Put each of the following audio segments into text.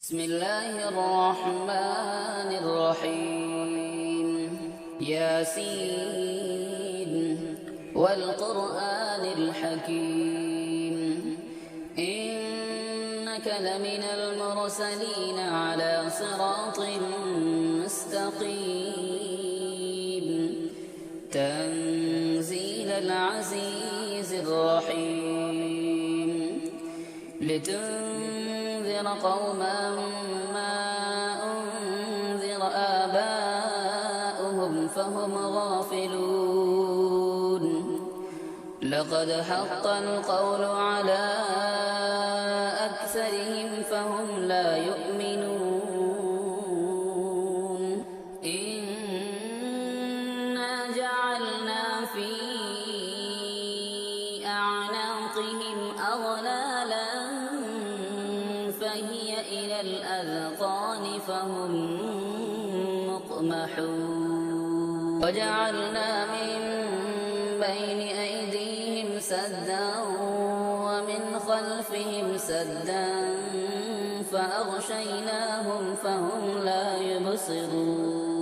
بسم الله الرحمن الرحيم ياسين والقرآن الحكيم إنك لمن المرسلين على صراط مستقيم تنزيل العزيز الرحيم لتنذر قوما ما أنذر آباؤهم فهم غافلون لقد حق القول على أكثرهم فهم لا يؤمنون إنا جعلنا في أعناقهم أغلالا فهي إلى الأذقان فهم مقمحون وجعلنا من بين أيديهم سدا ومن خلفهم سدا فأغشيناهم فهم لا يبصرون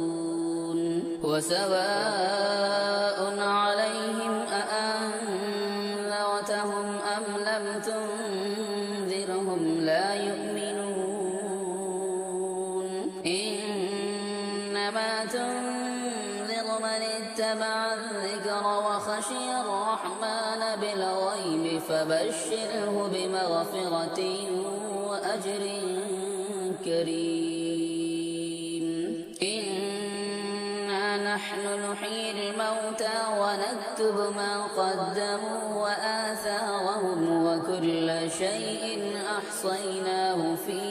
وسواء عليهم أأنذرتهم أم لم تنذرهم لا يؤمنون إنما تنذر من اتبع الذكر وخشي الرحمن بالغيب فبشره بمغفرة وأجر كريم إنا نحن نحيي الموتى ونكتب ما قدموا وآثارهم وكل شيء أحصيناه في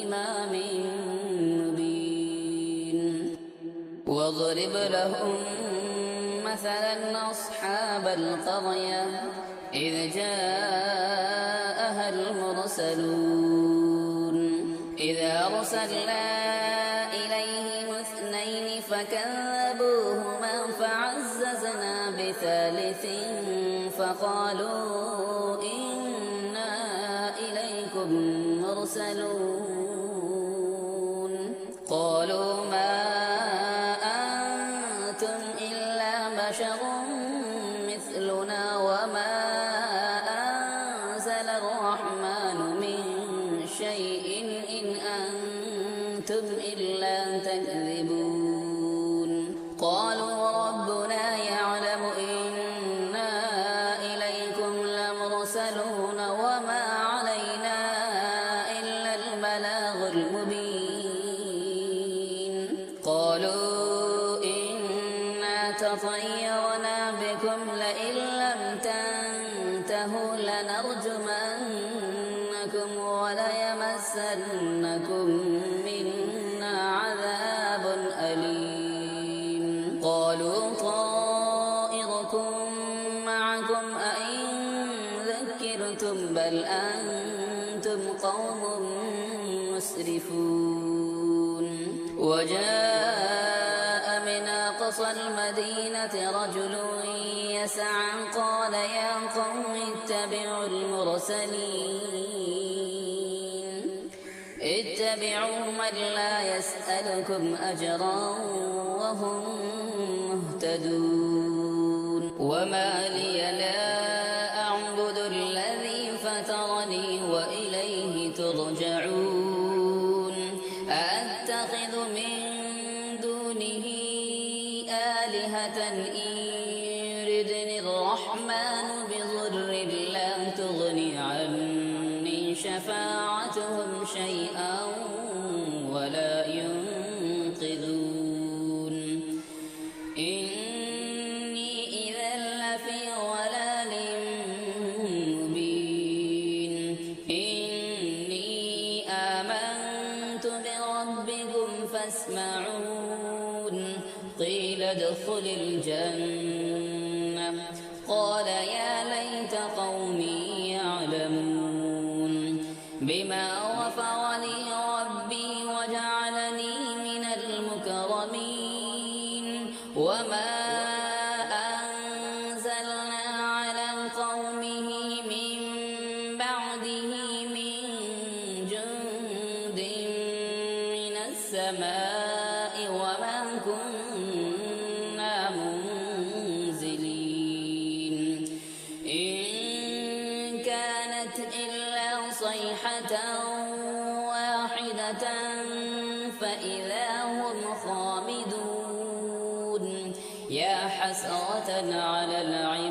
إمام مبين واضرب لهم مثلا أصحاب القرية إذ جاءها المرسلون إذ أرسلنا إليهم اثنين فكذبوهما فعززنا بثالث فقالوا إنا إليكم مرسلون قالوا ما أنتم إلا بشر مثلنا وما أنزل الرحمن من شيء إن أنتم إلا تكذبون قالوا ربنا يعلم إنا إليكم لمرسلون وما علينا إلا البلاغ المبين قالوا إنا تطيرنا بكم لئن لم تنتهوا لنرجمنكم وليمسنكم منا عذاب أليم قالوا طائركم معكم أئن ذكرتم بل أنتم قوم مسرفون وجاء من أقصى المدينة رجل يسعى قال يا قوم اتبعوا المرسلين اتبعوا من لا يسألكم أجرا وهم مهتدون وما لي لا أعبد الذي فطرني وإليه ترجعون أأتخذ من دونه آلهة إن يردني الرحمن بضر لا تغني عني شفاعتهم شيئا ولا ينقذون إني إذا لفي ضلال مبين إني آمنت بربكم فاسمعون قيل ادخل الجنة قال يا ليت قومي يعلمون بما غفر لي ربي وجعلني من المكرمين وما أنزلنا على قومه من بعده من جند السماء وما كنا منزلين إن كانت إلا صيحة واحدة فإذا هم خامدون يا حسرة على العباد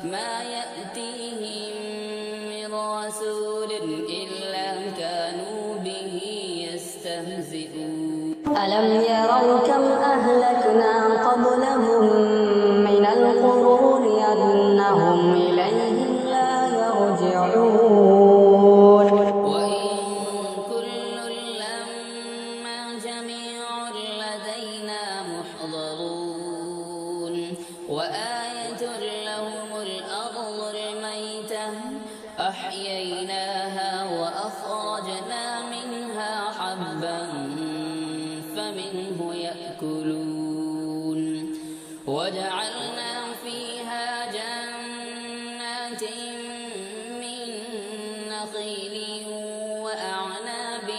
ما يأتيهم من رسول إلا كانوا به يستهزئون ألم يروا كم أهلكنا قبلهم من القرون أنهم إليهم لا يرجعون وإن كل لما جميع لدينا محضرون وآية لهم الأرض الميتة أحييناها وأخرجنا منها حبا فمنه يأكلون وجعلنا فيها جنات من نخيل وأعناب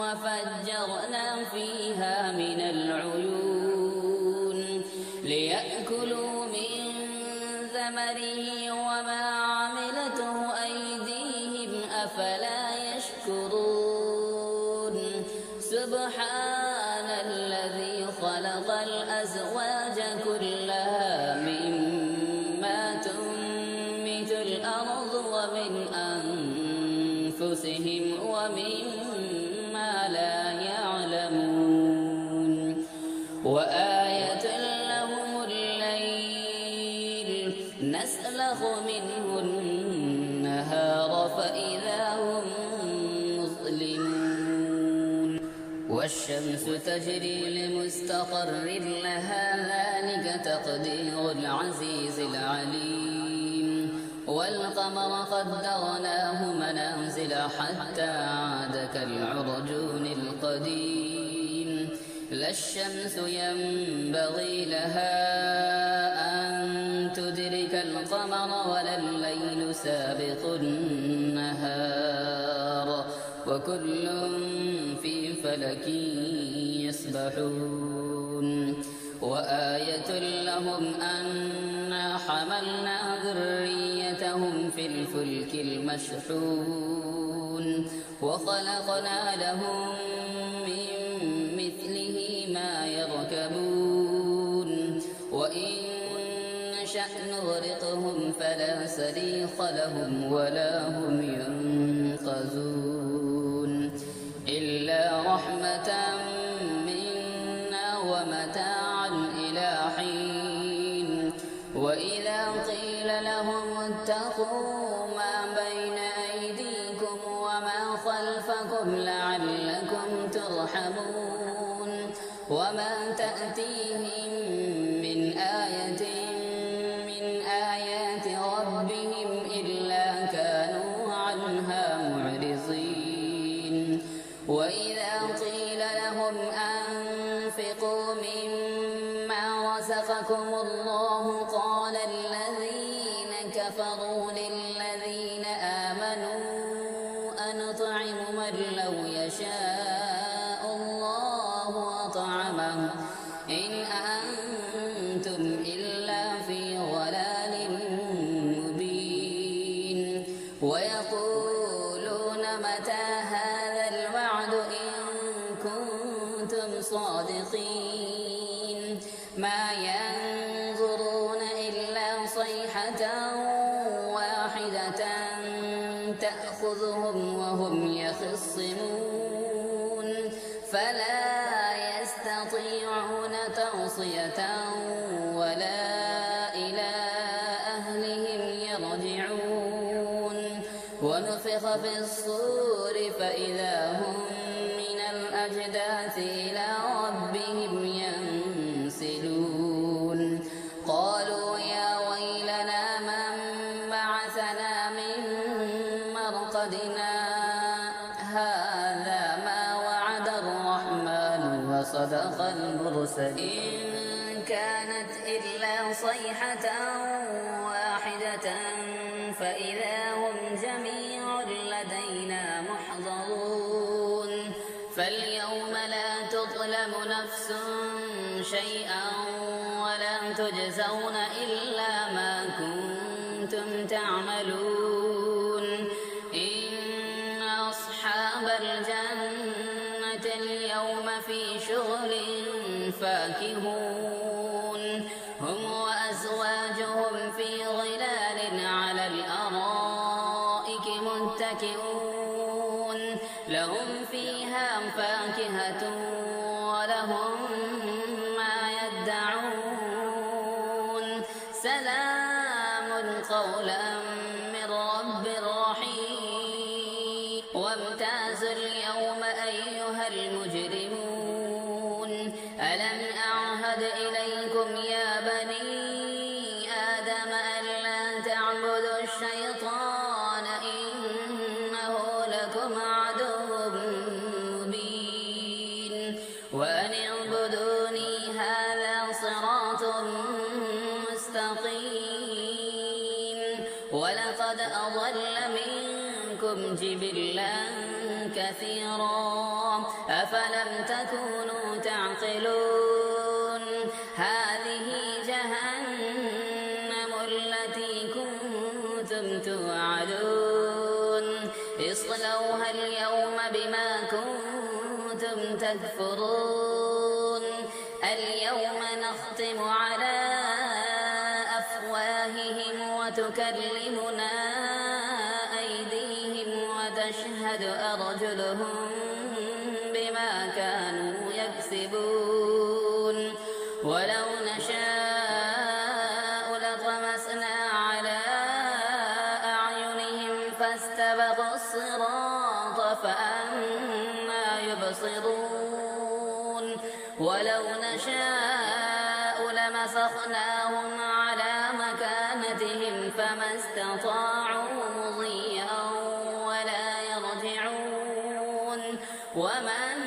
وفجرنا فيها من العيون ليأكلوا من ثمره وما عملته أيديهم أفلا يشكرون سبحان الذي خلق الأزواج كلها مما تنبت الأرض ومن أنفسهم ومما لا يعلمون وآية لهم الليل نسلخ منه النهار فإذا هم مظلمون والشمس تجري لمستقر لها ذلك تقدير العزيز العليم والقمر قدرناه منازل حتى عاد كالعرجون القديم لا الشمس ينبغي لها أن تدرك القمر ولا الليل سابق النهار وكل في فلك يسبحون وآية لهم أنا حملنا ذريتهم في الفلك المشحون وخلقنا لهم من مثله ما يركبون وإن نشأ نغرقهم فلا صريخ لهم ولا هم ينقذون إلا رحمة منا ومتاعا إلى حين وإذا قيل لهم اتقوا ما بين أيديكم وما خلفكم لعلكم ترحمون وما تأتيهم من آية من آيات ربهم إلا كانوا عنها معرضين وإذا قيل لهم أنفقوا مما رزقكم الله قال الذين كفروا للذين آمنوا أنطعم من لو يشاء الله أطعمه إن أنتم إلا في ضلال مبين ويقولون متى هذا الوعد إن كنتم صادقين ما ينظرون إلا صيحة واحدة تأخذهم وهم يخصمون فلا يستطيعون توصية ولا إلى أهلهم يرجعون ونفخ في الصور فإذا هم من الأجداث إلى ربهم ينسلون قالوا يا ويلنا من بعثنا من مرقدنا هذا ما وعد الرحمن وصدق المرسلين إن كانت إلا صيحة واحدة فإذا هم جميع لدينا محضرون فاليوم لا تظلم نفس شيئا ولا تجزون إلا ما كنتم تعملون إن أصحاب الجنة اليوم في شغل فاكهون هم وأزواجهم في ظلال على الأرائك متكئون لهم فيها فاكهة ولهم ما يدعون سلام قولا من رب رحيم وامتازوا اليوم أيها المجرمون ألم أعهد إليكم يا بني آدم ألا تعبدوا الشيطان إنه لكم عدو مبين وأن اعبدوني هذا صراط مستقيم ولقد أضل منكم جبلا كثيرا أفلم تكونوا تعقلون هذه جهنم التي كنتم توعدون اصلوها اليوم بما كنتم تكفرون اليوم نختم على أفواههم وتكلمنا أيديهم وتشهد أرجلهم بما كانوا يكسبون ولو نشاء لطمسنا على أعينهم فاستبقوا الصراط فأنى يبصرون ولو نشاء لمسخناهم على مكانتهم فما استطاعوا مضيا ولا يرجعون ومن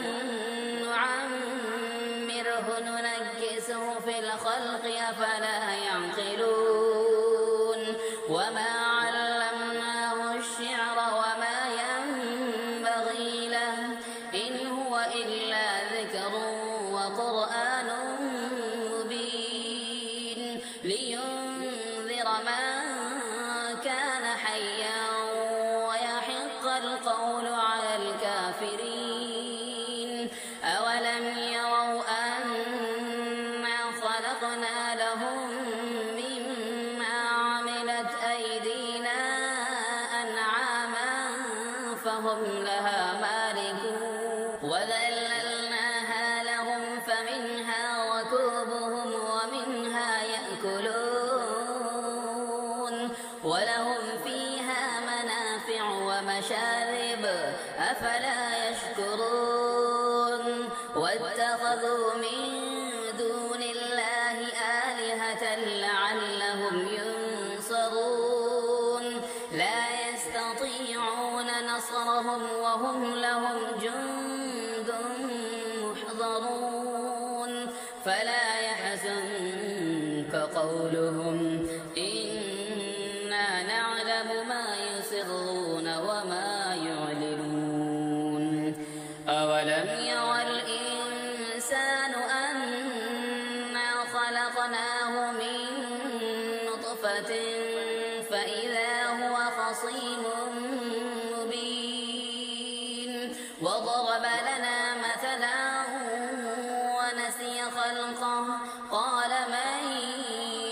نعمره ننكسه في الخلق أفلا يعقلون وما علمناه الشعر وما ينبغي له إن هو إلا ذكر وقرآن مبين لينذر من كان حيا ويحق القول على الكافرين أولم يروا أنا خلقنا لهم مما عملت أيدينا أنعاما فهم لها مالكون وذللناها لهم فمنها ركوبهم ومنها يأكلون ولهم فيها منافع ومشارب أفلا يشكرون واتخذوا من دون الله آلهة لعلهم ينصرون لا يستطيعون نصرهم وهم لهم جند محضرون فلا يحزنك قولهم إنا نعلم ما يسرون وما يعلنون أولم ير الإنسان أنا خلقناه من نطفة فإذا هو خصيم مبين وضرب لنا مثلا ونسي خلقه قال من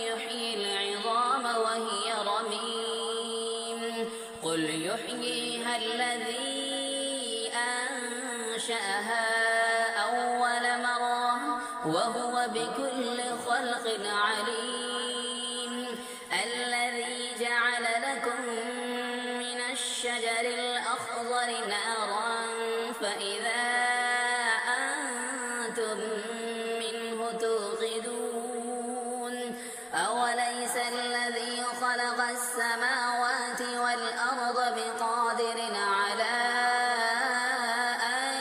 يحيي العظام وهي رميم قل يحييها الذي أنشأها أول مرة وهو بكل خلق عليم الذي جعل لكم من الشجر الأخضر نارا فإذا أنتم منه توقدون أوليس الذي خلق السماوات والأرض بقادر على أن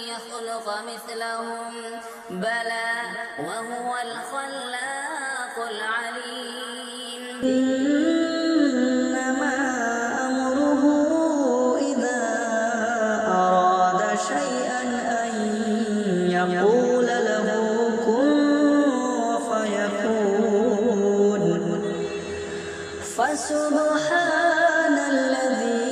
يخلق مثلهم بلى وهو الخلاق العليم إنما أمره إذا أراد شيئا فسبحان الذي